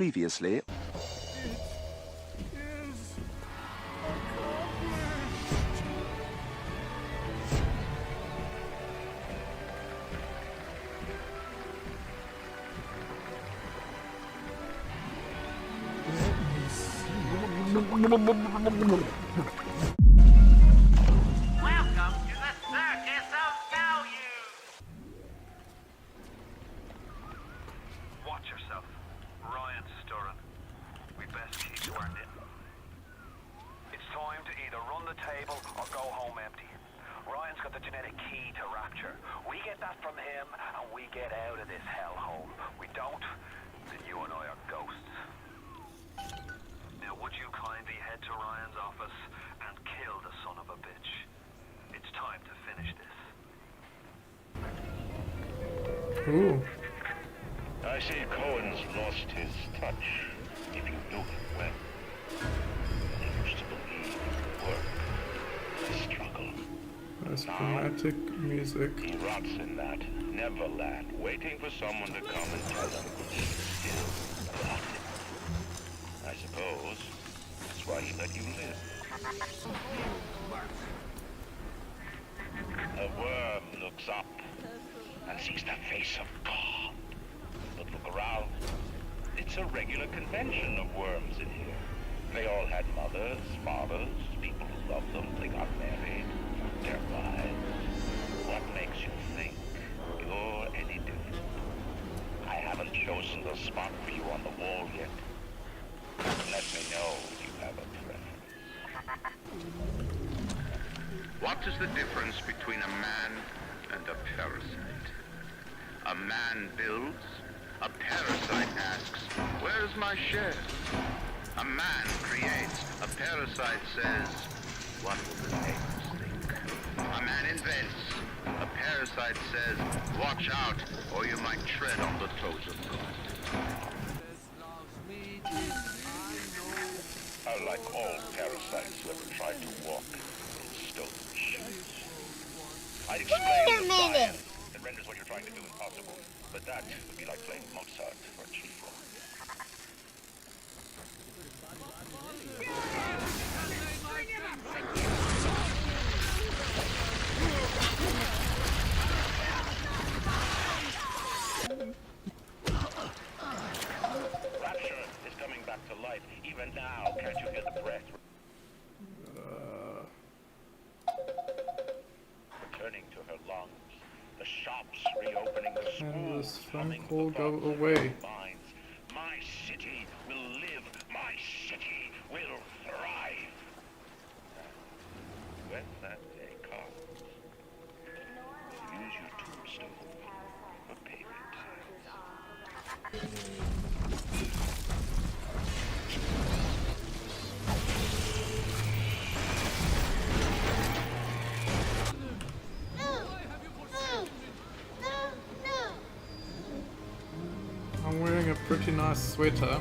Previously. Welcome to the Circus of Value! Watch yourself. Ryan's stirring. We best keep sworn in. It's time to either run the table or go home empty. Ryan's got the genetic key to Rapture. We get that from him and we get out of this hellhole. We don't, then you and I are ghosts. Now would you kindly head to Ryan's office and kill the son of a bitch? It's time to finish this. Ooh. I see Cohen's lost his touch, if you knew him well. I used to believe in work, the struggle. That's dramatic music. He rots in that Neverland, waiting for someone to come and tell him he's still alive. I suppose that's why he let you live. A worm looks up and sees the face of God. But look around. It's a regular convention of worms in here. They all had mothers, fathers, people who loved them. They got married, their wives. What makes you think you're any different? I haven't chosen the spot for you on the wall yet. Let me know if you have a preference. What is the difference between a man and a parasite? A man builds, a parasite asks, where is my share? A man creates, a parasite says, what will the neighbors think? A man invents, a parasite says, watch out or you might tread on the toes of God. Like all parasites who ever tried to walk in stone shoes. I'd explain the science that renders what you're trying to do impossible, but that would be like playing Mozart for a chief. Rapture is coming back to life. Even now, can't you hear the breath? Returning to her lungs. The shops reopening, the Can schools this phone coming, call the go thoughts away? of minds. My city will live. My city will thrive. When that day comes, use your tombstone for payment. I'm wearing a pretty nice sweater.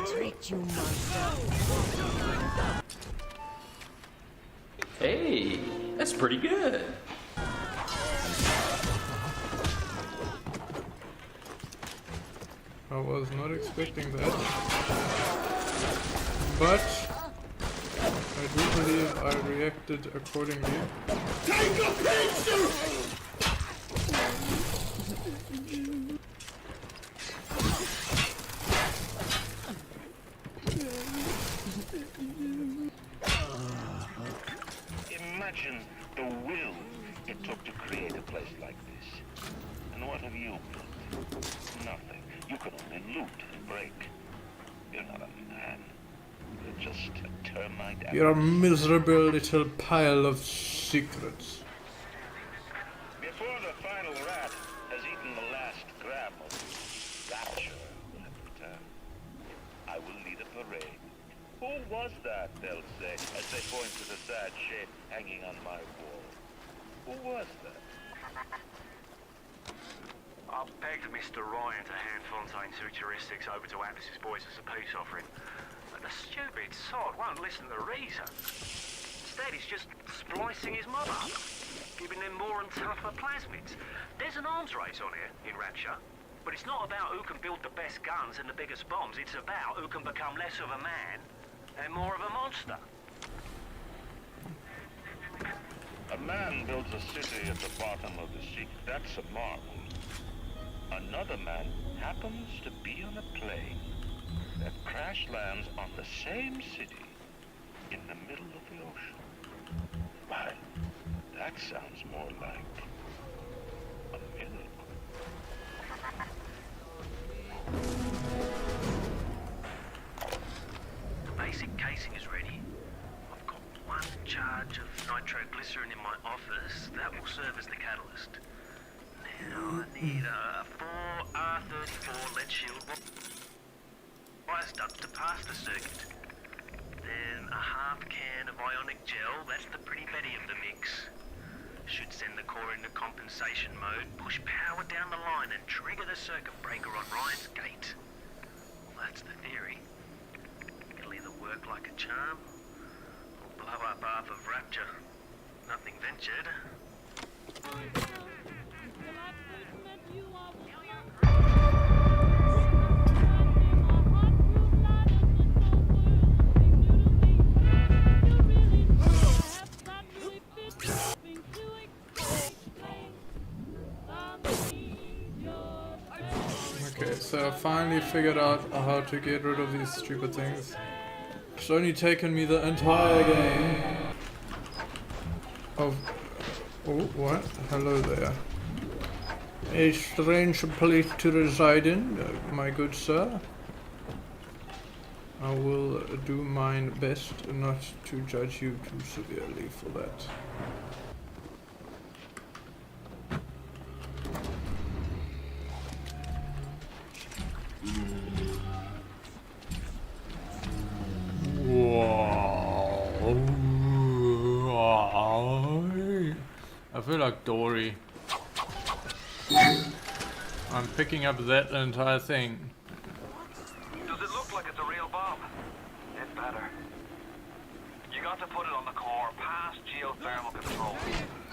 Tricked you, monster. Hey, that's pretty good. I was not expecting that. But I do believe I reacted accordingly. Take a picture! Imagine the will it took to create a place like this. And what have you built? Nothing. You can only loot and break. You're not a man. You're just a termite. You're a miserable little pile of secrets. Before the final rat has eaten the last gram of rapture will have returned, I will lead a parade. Who was that, they'll say, as they point to the sad shape hanging on my wall? Who was that? I've begged Mr. Ryan to hand Fontaine's heuristics over to Atlas's boys as a peace offering. But the stupid sod won't listen to reason. Instead, he's just splicing his mob up, giving them more and tougher plasmids. There's an arms race on here in Rapture, but it's not about who can build the best guns and the biggest bombs. It's about who can become less of a man and more of a monster. A man builds a city at the bottom of the sea. That's a marvel. Another man happens to be on a plane that crash lands on the same city in the middle of the ocean. Why, that sounds more like a miracle. The basic casing is ready. I've got 1 charge of nitroglycerin in my office. That will serve as the catalyst. Now I need 4 R34 lead shield wire studs to pass the circuit. Then a half can of ionic gel. That's the pretty Betty of the mix. Should send the core into compensation mode, push power down the line and trigger the circuit breaker on Ryan's gate. Well, that's the theory. It'll either work like a charm or blow up half of Rapture. Nothing ventured. Okay, so I finally figured out how to get rid of these stupid things. It's only taken me the entire game of... Oh, what? Hello there. A strange place to reside in, my good sir. I will do mine best not to judge you too severely for that. I feel like Dory. I'm picking up that entire thing. Does it look like it's a real bomb? It's better. You got to put it on the core, past geothermal control.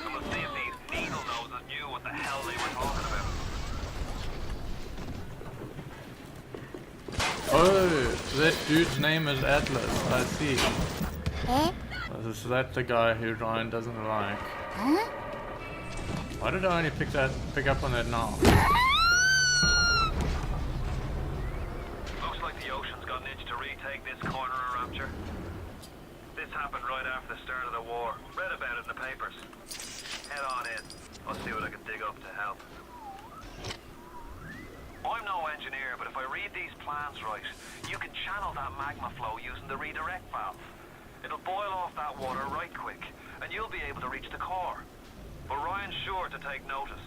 And we'll see if these needle noses knew what the hell they were talking about. Oh, that dude's name is Atlas, I see. Is that the guy who Ryan doesn't like? Why did I only pick up on that now? Looks like the ocean's got an itch to retake this corner of Rapture. This happened right after the start of the war. Read about it in the papers. Head on in. I'll see what I can dig up to help. I'm no engineer, but if I read these plans right, you can channel that magma flow using the redirect valve. It'll boil off that water right quick, and you'll be able to reach the core. But Ryan's sure to take notice.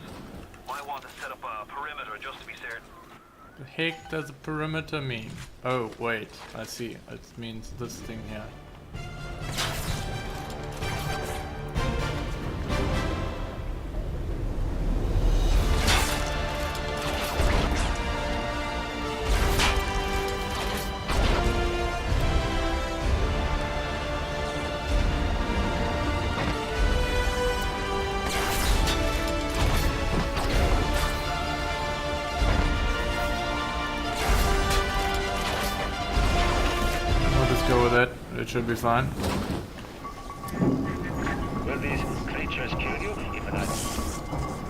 Might want to set up a perimeter just to be certain. The heck does a perimeter mean? Oh, wait, I see. It means this thing here. It should be fine. Will these creatures kill you? If not,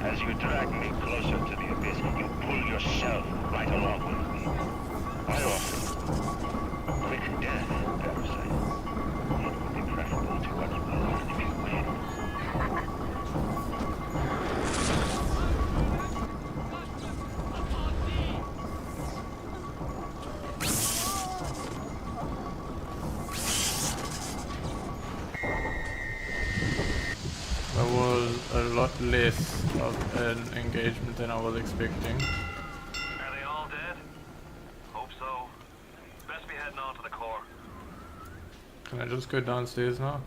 as you drag me closer to the abyss, you pull yourself right along with me. I offer a quick death, Parasite. It would be preferable to what you will if you win. That was a lot less of an engagement than I was expecting. Are they all dead? Hope so. Best be heading on to the core. Can I just go downstairs now?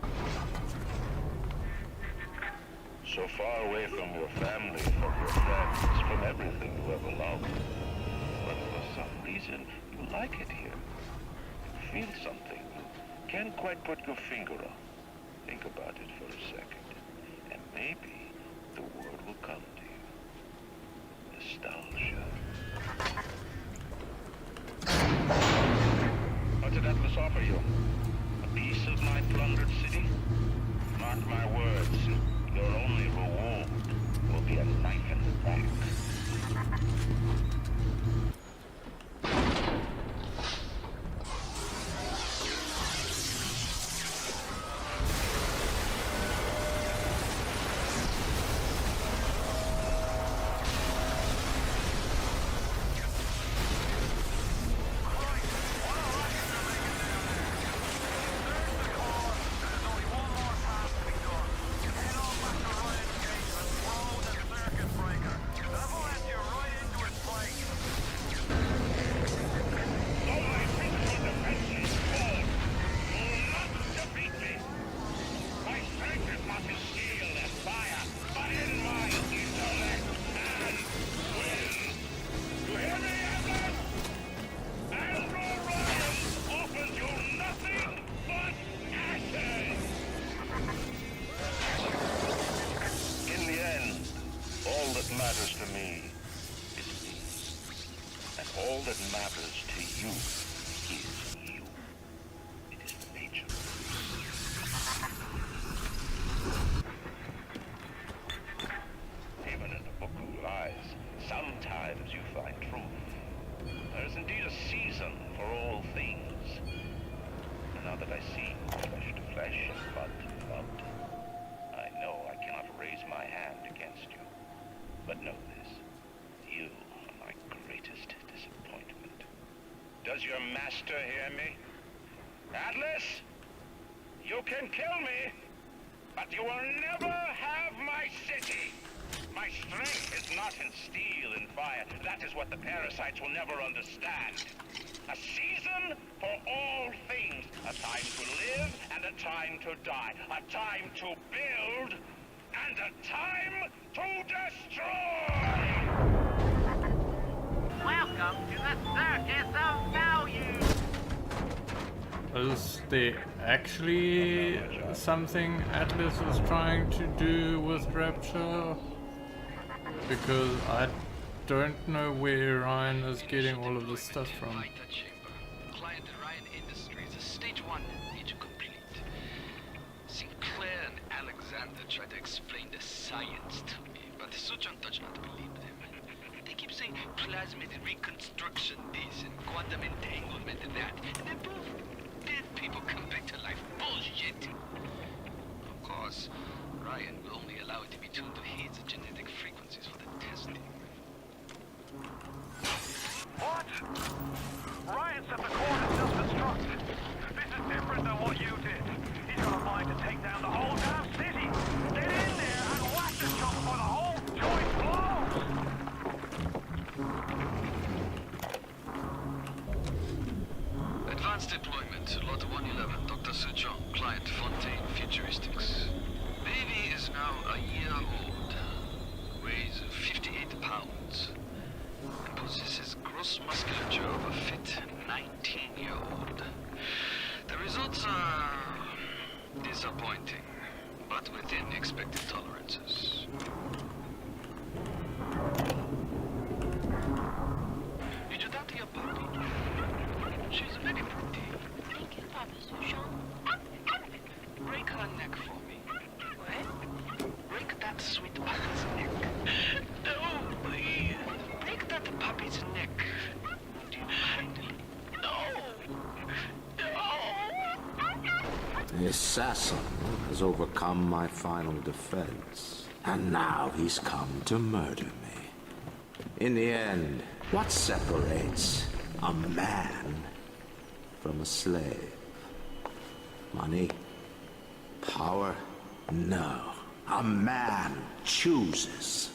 So far away from your family, from your friends, from everything you ever loved. But for some reason, you like it here. You feel something. You can't quite put your finger on. Think about it for a second. And maybe the word will come to you. Nostalgia. What did Atlas offer you? A piece of my plundered city? Mark my words. Your only reward will be a knife in the back. Matters to me is me. And all that matters to you is you. It is nature. Even in the book of lies, sometimes you find truth. There is indeed a season for all things. And now that I see flesh to flesh and blood to blood, I know I cannot raise my hand against you. But know this, you are my greatest disappointment. Does your master hear me? Atlas? You can kill me, but you will never have my city. My strength is not in steel and fire. That is what the parasites will never understand. A season for all things. A time to live and a time to die. A time to build and a time to destroy! Welcome to the circus of value! Is there actually something Atlas is trying to do with Rapture? Because I don't know where Ryan is getting all of this stuff from. Client Ryan Industries, stage 1, major complete. Sinclair and Alexander tried to explain the science to me, but Suchon does not believe them. They keep saying plasmid reconstruction this and quantum entanglement and that, and then poof, dead people come back to life. Bullshit! Of course, Ryan will only allow it to be tuned to his genetic frequencies for the testing. What? Ryan set the core to self-destruct. This is different than what you did. He's got a mind to take down the whole damn city. Get in there and whack the shop for the whole joint blows! Advanced deployment, Lot 111, Dr. Suchong, client Fontaine Futuristics. Baby is now a year old, weighs 58 pounds, and possesses gross musculature of a fit 19-year-old. The results are disappointing, but within expected tolerances. Did you talk to your puppy? She's very pretty. Thank you, Papa Sushon. Break her neck for me. What? Break that sweet puppy's neck. No, please. Break that puppy's neck. Do you mind? No. The assassin has overcome my final defense, and now he's come to murder me. In the end, what separates a man from a slave? Money? Power? No. A man chooses.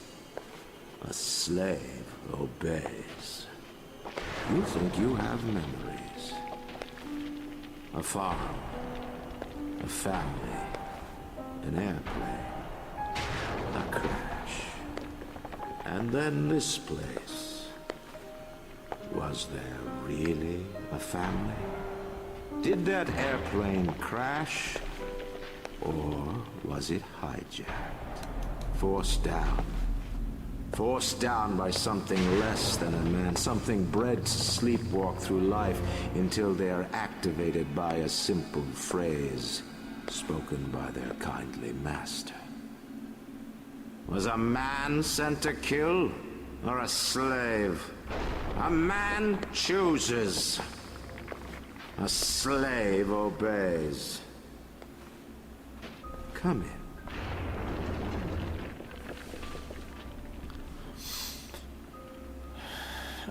A slave obeys. You think you have memories. A farm. A family. An airplane. And then this place. Was there really a family? Did that airplane crash? Or was it hijacked? Forced down. Forced down by something less than a man, something bred to sleepwalk through life until they are activated by a simple phrase spoken by their kindly master. Was a man sent to kill, or a slave? A man chooses. A slave obeys. Come in.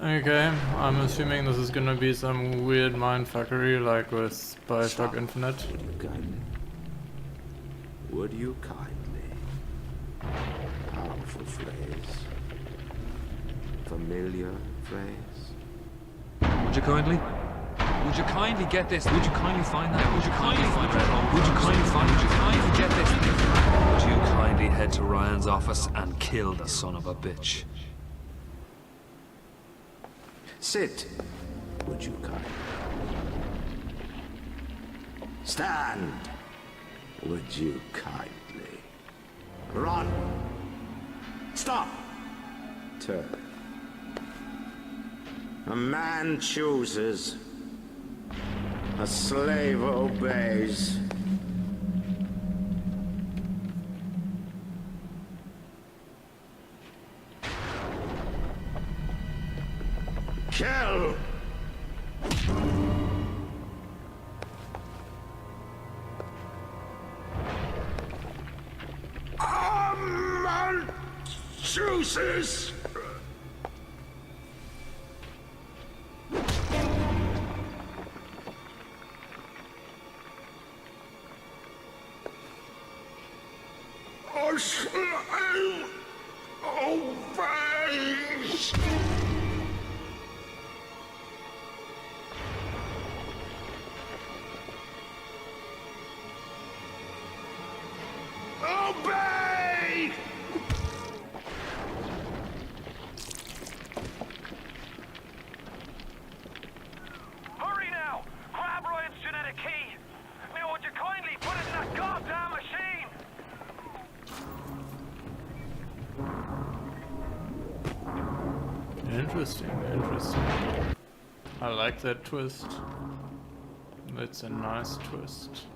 Okay, I'm assuming this is gonna be some weird mindfuckery like with Bioshock Infinite. Would you kindly? Powerful phrase. Familiar phrase. Would you kindly? Would you kindly get this? Would you kindly find that? Would you kindly find that? Would you kindly find? Would you kindly get this? Would you kindly head to Ryan's office and kill the son of a bitch? Sit. Would you kindly? Stand. Would you kindly? Run. Stop. Turn. A man chooses. A slave obeys. Kill! A man chooses! A slave obeys! Obey! Hurry now! Grab Ryan's genetic key! Now would you kindly put it in that goddamn machine? Interesting, interesting. I like that twist. It's a nice twist.